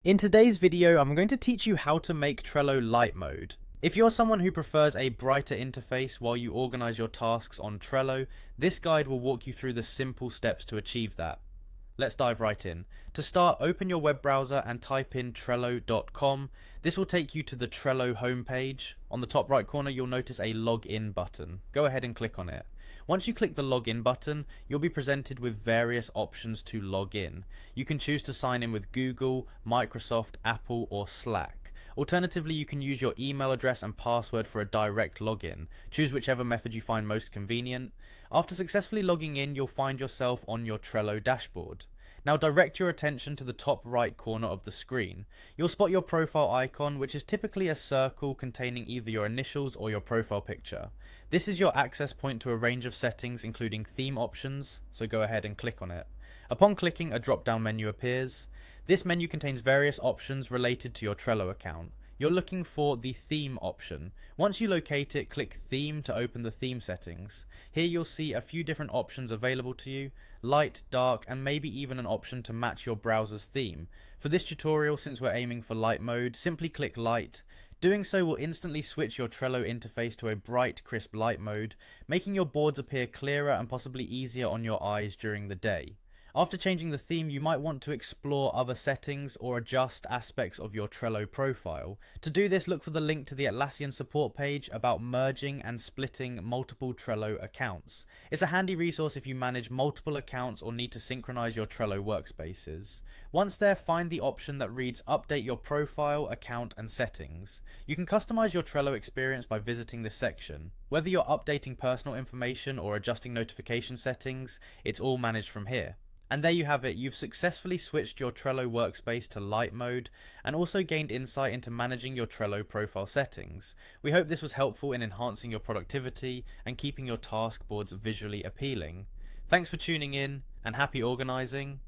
In today's video, I'm going to teach you how to make Trello light mode. If you're someone who prefers a brighter interface while you organize your tasks on Trello, this guide will walk you through the simple steps to achieve that. Let's dive right in. To start, open your web browser and type in Trello.com. This will take you to the Trello homepage. On the top right corner, you'll notice a login button. Go ahead and click on it. Once you click the login button, you'll be presented with various options to log in. You can choose to sign in with Google, Microsoft, Apple, or Slack. Alternatively, you can use your email address and password for a direct login. Choose whichever method you find most convenient. After successfully logging in, you'll find yourself on your Trello dashboard. Now direct your attention to the top right corner of the screen. You'll spot your profile icon, which is typically a circle containing either your initials or your profile picture. This is your access point to a range of settings, including theme options, so go ahead and click on it. Upon clicking, a drop-down menu appears. This menu contains various options related to your Trello account. You're looking for the theme option. Once you locate it, click theme to open the theme settings. Here you'll see a few different options available to you: light, dark, and maybe even an option to match your browser's theme. For this tutorial, since we're aiming for light mode, simply click light. Doing so will instantly switch your Trello interface to a bright, crisp light mode, making your boards appear clearer and possibly easier on your eyes during the day. After changing the theme, you might want to explore other settings or adjust aspects of your Trello profile. To do this, look for the link to the Atlassian support page about merging and splitting multiple Trello accounts. It's a handy resource if you manage multiple accounts or need to synchronize your Trello workspaces. Once there, find the option that reads Update your profile, account, and settings. You can customize your Trello experience by visiting this section. Whether you're updating personal information or adjusting notification settings, it's all managed from here. And there you have it, you've successfully switched your Trello workspace to light mode and also gained insight into managing your Trello profile settings. We hope this was helpful in enhancing your productivity and keeping your task boards visually appealing. Thanks for tuning in and happy organizing.